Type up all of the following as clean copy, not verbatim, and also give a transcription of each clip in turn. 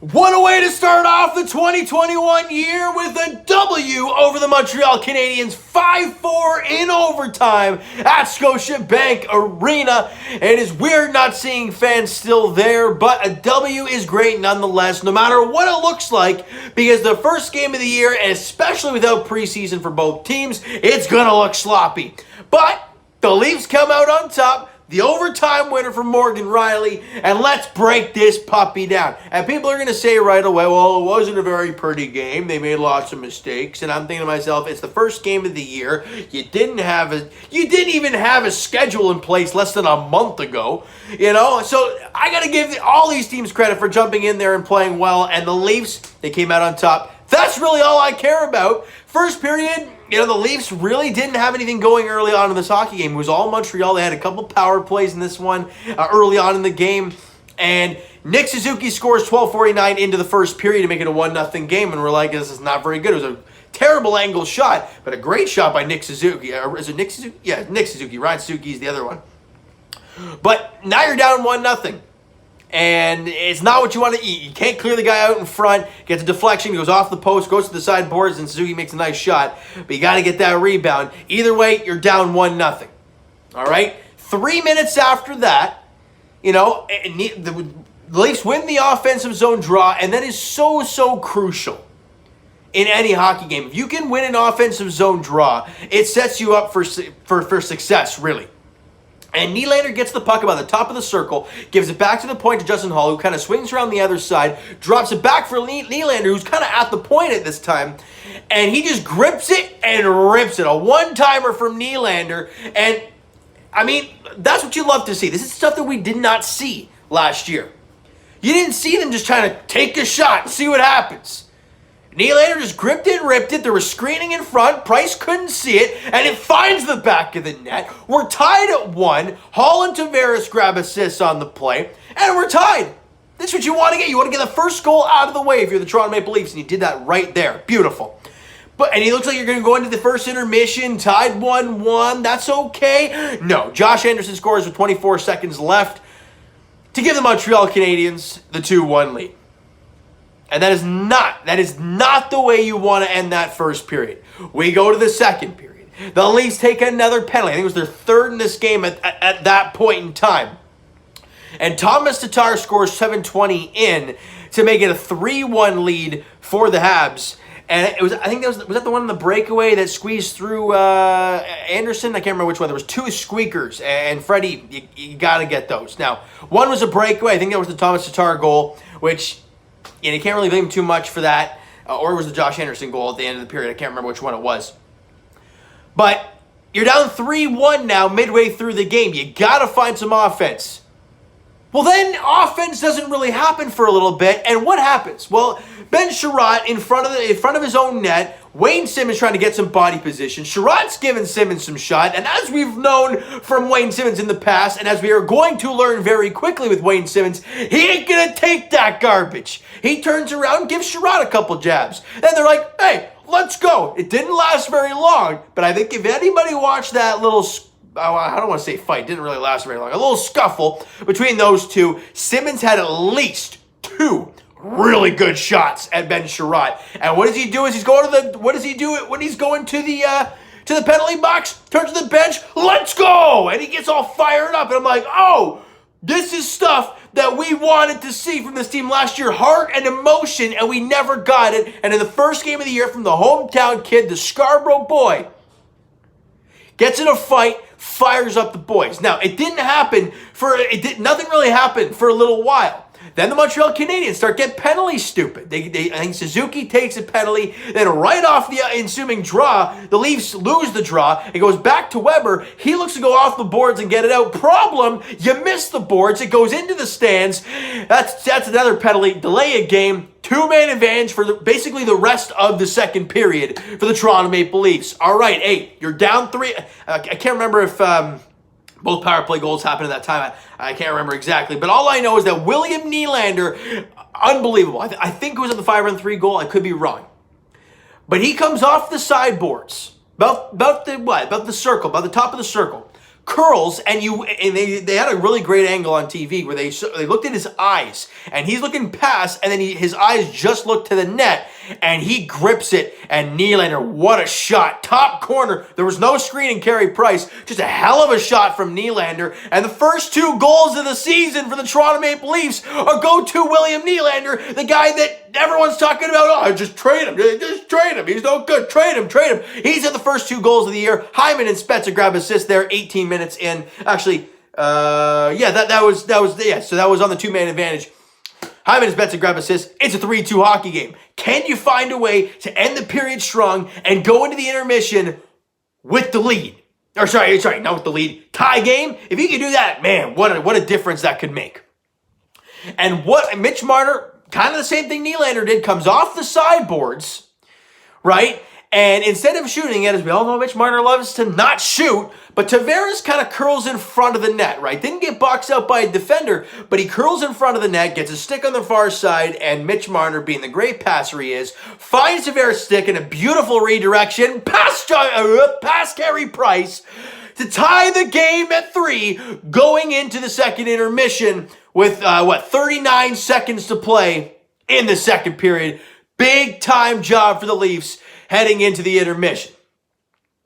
What a way to start off the 2021 year with a W over the Montreal Canadiens, 5-4 in overtime at Scotiabank Arena. It is weird not seeing fans still there, but a W is great nonetheless, no matter what it looks like, because the first game of the year, and especially without preseason for both teams, it's going to look sloppy. But the Leafs come out on top, the overtime winner for Morgan Rielly, and let's break this puppy down. And people are going to say right away, well, it wasn't a very pretty game. They made lots of mistakes. And I'm thinking to myself, it's the first game of the year. You didn't even have a schedule in place less than a month ago. So I got to give all these teams credit for jumping in there and playing well. And the Leafs, they came out on top. That's really all I care about. First period, the Leafs really didn't have anything going early on in this hockey game. It was all Montreal. They had a couple power plays in this one early on in the game. And Nick Suzuki scores 12:49 into the first period to make it a 1-0 game. And we're like, this is not very good. It was a terrible angle shot, but a great shot by Nick Suzuki. Is it Nick Suzuki? Yeah, Nick Suzuki. Ryan Suzuki's the other one. But now you're down 1-0. And it's not what you want to eat. You can't clear the guy out in front. Gets a deflection, goes off the post, goes to the sideboards, and Suzuki makes a nice shot. But you got to get that rebound. Either way, you're down 1-0. All right? 3 minutes after that, the Leafs win the offensive zone draw, and that is so crucial in any hockey game. If you can win an offensive zone draw, it sets you up for success, really. And Nielander gets the puck about the top of the circle, gives it back to the point to Justin Holl, who kind of swings around the other side, drops it back for Nielander, who's kind of at the point at this time, and he just grips it and rips it. A one-timer from Nielander, and, that's what you love to see. This is stuff that we did not see last year. You didn't see them just trying to take a shot and see what happens. Nielander just gripped it, ripped it. There was screening in front. Price couldn't see it, and it finds the back of the net. We're tied at 1. Hall and Tavares grab assists on the play, and we're tied. That's what you want to get. You want to get the first goal out of the way if you're the Toronto Maple Leafs, and you did that right there. Beautiful. And he looks like you're going to go into the first intermission, tied 1-1. That's okay. No, Josh Anderson scores with 24 seconds left to give the Montreal Canadiens the 2-1 lead. And that is not the way you want to end that first period. We go to the second period. The Leafs take another penalty. I think it was their third in this game at that point in time. And Thomas Tatar scores 7:20 in to make it a 3-1 lead for the Habs. And was that the one in the breakaway that squeezed through Anderson? I can't remember which one. There was 2 squeakers, and Freddie, you got to get those. Now, one was a breakaway. I think that was the Thomas Tatar goal, which you can't really blame him too much for that. Or it was the Josh Anderson goal at the end of the period. I can't remember which one it was. But you're down 3-1 now midway through the game. You got to find some offense. Well, then offense doesn't really happen for a little bit. And what happens? Well, Ben Sherratt in front of his own net. Wayne Simmons trying to get some body position. Sherratt's giving Simmons some shot. And as we've known from Wayne Simmons in the past, and as we are going to learn very quickly with Wayne Simmons, he ain't going to take that garbage. He turns around and gives Sherratt a couple jabs. And they're like, hey, let's go. It didn't last very long. But I think if anybody watched that little I don't want to say fight. It didn't really last very long. A little scuffle between those two. Simmons had at least 2 really good shots at Ben Sherratt. And what does he do when he's going to the penalty box? Turns to the bench. Let's go! And he gets all fired up. And I'm like, oh, this is stuff that we wanted to see from this team last year. Heart and emotion, and we never got it. And in the first game of the year from the hometown kid, the Scarborough boy, gets in a fight, fires up the boys. Now, nothing really happened for a little while. Then the Montreal Canadiens start getting penalty stupid. I think Suzuki takes a penalty. Then right off the ensuing draw, the Leafs lose the draw. It goes back to Weber. He looks to go off the boards and get it out. Problem, you miss the boards. It goes into the stands. That's another penalty. Delay a game. 2-man advantage for basically the rest of the second period for the Toronto Maple Leafs. All right, hey, you're down 3. I can't remember if both power play goals happened at that time. I can't remember exactly. But all I know is that William Nielander, unbelievable. I think it was at the 5-on-3 goal. I could be wrong. But he comes off the sideboards, about the circle, about the top of the circle, curls, and they had a really great angle on TV where they looked at his eyes, and he's looking past, and then his eyes just look to the net, and he grips it, and Nielander, what a shot. Top corner. There was no screen in Carey Price. Just a hell of a shot from Nielander, and the first 2 goals of the season for the Toronto Maple Leafs go to William Nielander, the guy that everyone's talking about. Oh, just trade him. Just trade him. He's no good. Trade him. Trade him. He's at the first 2 goals of the year. Hyman and Spezza grab assist there, 18 minutes in. Actually, that was on the 2-man advantage. Hyman and Spezza grab assist. It's a 3-2 hockey game. Can you find a way to end the period strong and go into the intermission with the lead? Or sorry, not with the lead. Tie game? If you can do that, man, what a difference that could make. And what Mitch Marner, kind of the same thing Nylander did, comes off the sideboards, right? And instead of shooting it, as we all know, Mitch Marner loves to not shoot, but Tavares kind of curls in front of the net, right? Didn't get boxed out by a defender, but he curls in front of the net, gets a stick on the far side, and Mitch Marner, being the great passer he is, finds Tavares' stick in a beautiful redirection, past Carey Price, to tie the game at 3, going into the second intermission with, 39 seconds to play in the second period. Big time job for the Leafs heading into the intermission.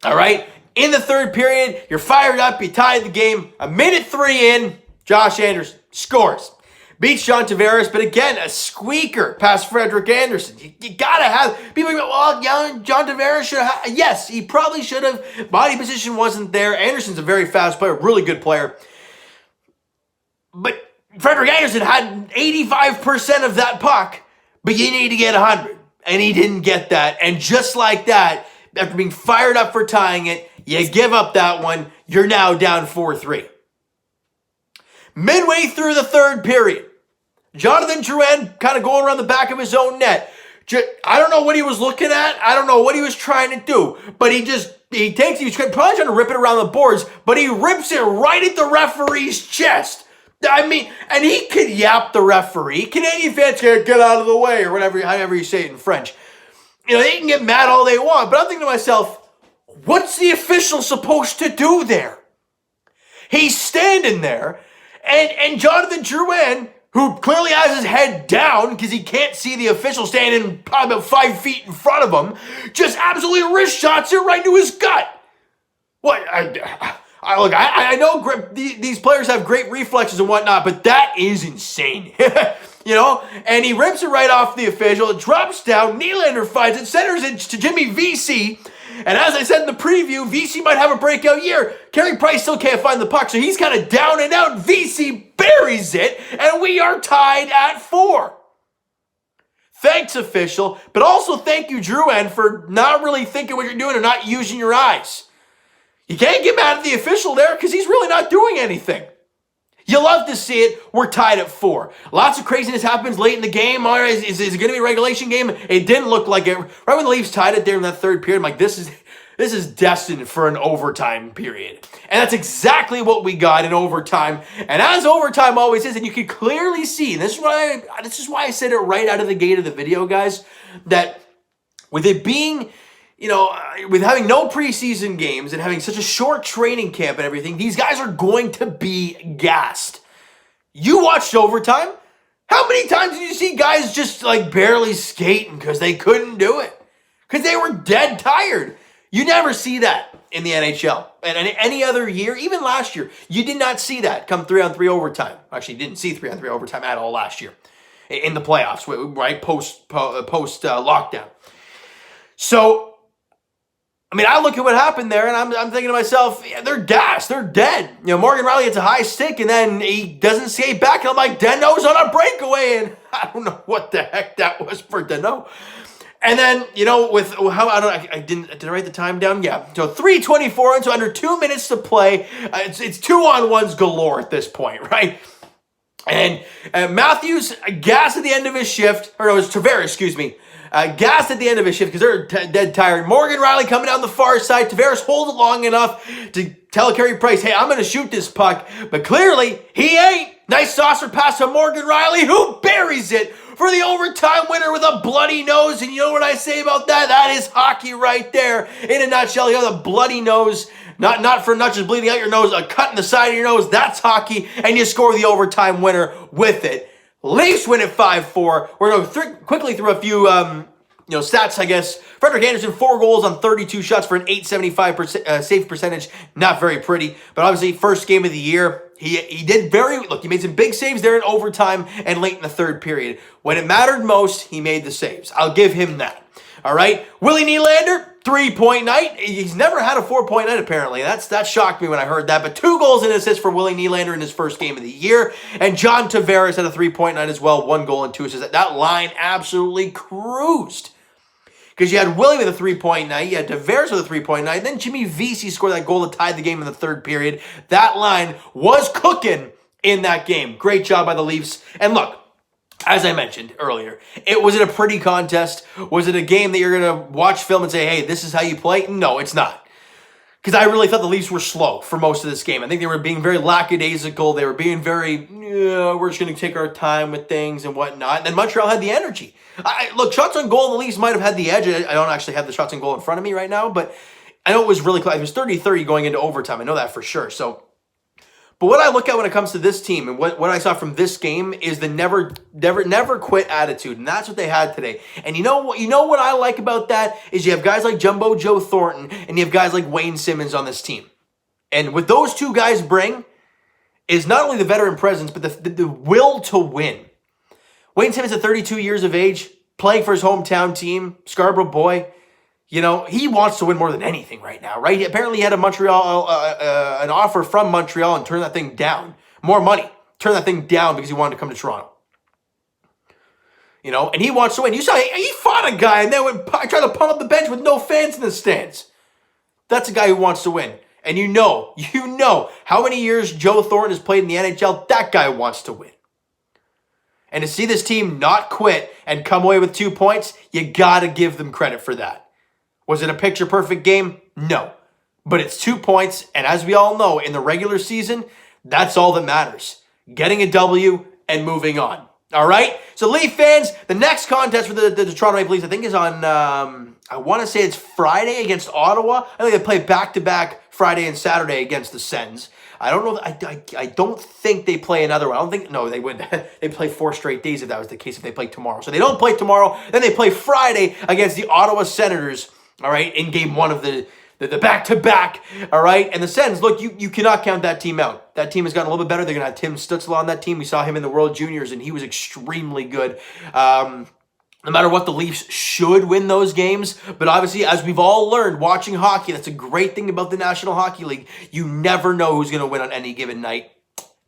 All right, in the third period, you're fired up, you tied the game. A minute 3 in, Josh Anderson scores. Beats John Tavares, but again, a squeaker past Frederik Andersen. You gotta have, people go, well, John Tavares should have, yes, he probably should have. Body position wasn't there. Anderson's a very fast player, really good player. But Frederik Andersen had 85% of that puck, but you need to get 100. And he didn't get that. And just like that, after being fired up for tying it, you give up that one. You're now down 4-3. Midway through the third period, Jonathan Drouin kind of going around the back of his own net. I don't know what he was looking at. I don't know what he was trying to do. But he was probably trying to rip it around the boards, but he rips it right at the referee's chest. I mean, and he could yap the referee. Canadian fans can get out of the way, or whatever, however you say it in French. You know, they can get mad all they want, but I'm thinking to myself, what's the official supposed to do there? He's standing there, and Jonathan Drouin, who clearly has his head down because he can't see the official standing probably about 5 feet in front of him, just absolutely wrist shots it right to his gut. What? I know these players have great reflexes and whatnot, but that is insane. You know? And he rips it right off the official. It drops down. Nylander finds it. Centers it to Jimmy VC. And as I said in the preview, VC might have a breakout year. Carey Price still can't find the puck, so he's kind of down and out. VC buries it, and we are tied at 4. Thanks, official. But also thank you, Drouin, for not really thinking what you're doing and not using your eyes. You can't get mad at the official there because he's really not doing anything. You love to see it. We're tied at 4. Lots of craziness happens late in the game. All right, is it going to be a regulation game? It didn't look like it. Right when the Leafs tied it there in that third period, I'm like, this is destined for an overtime period. And that's exactly what we got in overtime. And as overtime always is, and you can clearly see, and this is why I said it right out of the gate of the video, guys, that with it being, you know, with having no preseason games and having such a short training camp and everything, these guys are going to be gassed. You watched overtime. How many times did you see guys just like barely skating because they couldn't do it? Because they were dead tired. You never see that in the NHL. And any other year, even last year, you did not see that come 3-on-3 overtime. Actually, you didn't see 3-on-3 overtime at all last year in the playoffs, right? Post lockdown. So, I mean, I look at what happened there, and I'm thinking to myself, yeah, they're gassed, they're dead. You know, Morgan Rielly gets a high stick, and then he doesn't skate back, and I'm like, Danault's on a breakaway, and I don't know what the heck that was for Danault. And then, you know, with how did I write the time down? Yeah, so 3:24, and so under 2 minutes to play, it's 2-on-1s galore at this point, right? And Matthews gassed at the end of his shift, or no, it was Tavares, excuse me. Gassed at the end of his shift because they're dead tired. Morgan Rielly coming down the far side. Tavares holds it long enough to tell Carey Price, hey, I'm going to shoot this puck. But clearly, he ain't. Nice saucer pass to Morgan Riley, who buries it for the overtime winner with a bloody nose. And you know what I say about that? That is hockey right there. In a nutshell, you have a bloody nose. Not just bleeding out your nose, a cut in the side of your nose. That's hockey. And you score the overtime winner with it. Leafs win at 5-4. We're going to quickly through a few stats, I guess. Frederik Andersen, 4 goals on 32 shots for an .875 save percentage. Not very pretty, but obviously first game of the year. He did he made some big saves there in overtime and late in the third period. When it mattered most, he made the saves. I'll give him that. All right. Willy Nielander, 3-point night. He's never had a 4-point night, apparently. That shocked me when I heard that. But 2 goals and assists for Willy Nielander in his first game of the year. And John Tavares had a 3-point night as well. 1 goal and 2 assists. That line absolutely cruised. Because you had Willie with a 3-point night, you had Tavares with a 3-point night, then Jimmy Vesey scored that goal that tied the game in the third period. That line was cooking in that game. Great job by the Leafs. And look, as I mentioned earlier, was it a pretty contest? Was it a game that you're going to watch film and say, hey, this is how you play? No, it's not. Because I really thought the Leafs were slow for most of this game. I think they were being very lackadaisical. They were being very, we're just going to take our time with things and whatnot. And then Montreal had the energy. Look, shots on goal, the Leafs might have had the edge. I don't actually have the shots on goal in front of me right now, but I know it was really close. It was 30-30 going into overtime. I know that for sure. But what I look at when it comes to this team and what I saw from this game is the never quit attitude. And that's what they had today. And you know what I like about that is you have guys like Jumbo Joe Thornton and you have guys like Wayne Simmons on this team. And what those two guys bring is not only the veteran presence, but the will to win. Wayne Simmons at 32 years of age, playing for his hometown team, Scarborough boy. He wants to win more than anything right now, right? Apparently he had an offer from Montreal and turned that thing down. More money. Turned that thing down because he wanted to come to Toronto. And he wants to win. You saw he fought a guy and then tried to pump up the bench with no fans in the stands. That's a guy who wants to win. And you know how many years Joe Thornton has played in the NHL. That guy wants to win. And to see this team not quit and come away with 2 points, you got to give them credit for that. Was it a picture-perfect game? No. But it's 2 points, and as we all know, in the regular season, that's all that matters. Getting a W and moving on. All right? So, Leaf fans, the next contest for the Toronto Maple Leafs, I think is on, I want to say it's Friday against Ottawa. I think they play back-to-back Friday and Saturday against the Sens. I don't know. I don't think they play another one. I don't think. No, they would. They play 4 straight days if that was the case. If they play tomorrow, so they don't play tomorrow. Then they play Friday against the Ottawa Senators. All right, in game 1 of the back-to-back. All right, and the Sens. Look, you cannot count that team out. That team has gotten a little bit better. They're gonna have Tim Stützle on that team. We saw him in the World Juniors, and he was extremely good. No matter what, the Leafs should win those games. But obviously, as we've all learned watching hockey, that's a great thing about the National Hockey League. You never know who's going to win on any given night.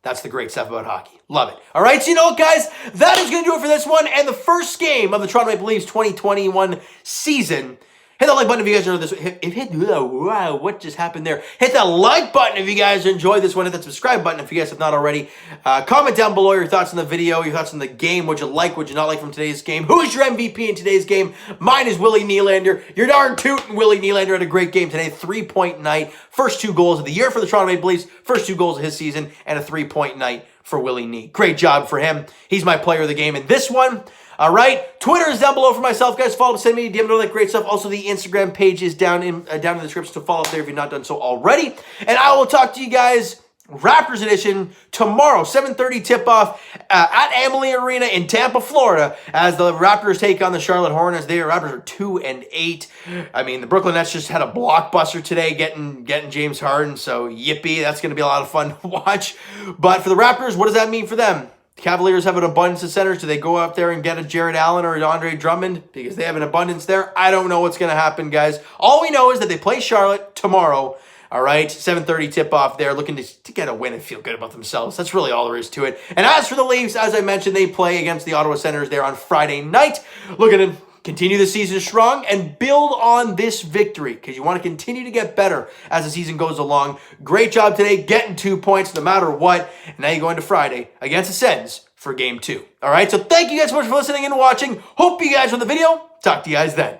That's the great stuff about hockey. Love it. All right, so you know what, guys? That is going to do it for this one. And the first game of the Toronto Maple Leafs 2021 season. Hit that like button if you guys enjoyed this. Wow, what just happened there? Hit that like button if you guys enjoyed this one. Hit that subscribe button if you guys have not already. Comment down below your thoughts on the video, your thoughts on the game. What'd you like, what'd you not like from today's game? Who is your MVP in today's game? Mine is Willy Nielander. You're darn tootin' Willy Nielander had a great game today. 3-point night. First 2 goals of the year for the Toronto Maple Leafs. First 2 goals of his season. And a 3-point night for Willy Nie. Great job for him. He's my player of the game in this one. All right, Twitter is down below for myself, guys. Follow, send me a DM, all that great stuff. Also, the Instagram page is down in the description, so follow up there if you've not done so already. And I will talk to you guys Raptors edition tomorrow, 7:30 tip-off at Amalie Arena in Tampa, Florida, as the Raptors take on the Charlotte Hornets. The Raptors are 2-8. I mean, the Brooklyn Nets just had a blockbuster today, getting James Harden. So yippee, that's going to be a lot of fun to watch. But for the Raptors, what does that mean for them? The Cavaliers have an abundance of centers. Do they go out there and get a Jared Allen or an Andre Drummond? Because they have an abundance there. I don't know what's going to happen, guys. All we know is that they play Charlotte tomorrow. All right, 7:30 tip-off there, looking to get a win and feel good about themselves. That's really all there is to it. And as for the Leafs, as I mentioned, they play against the Ottawa Senators there on Friday night. Looking to continue the season strong and build on this victory because you want to continue to get better as the season goes along. Great job today, getting 2 points no matter what. And now you go into Friday against the Sens for Game 2. All right, so thank you guys so much for listening and watching. Hope you guys enjoyed the video. Talk to you guys then.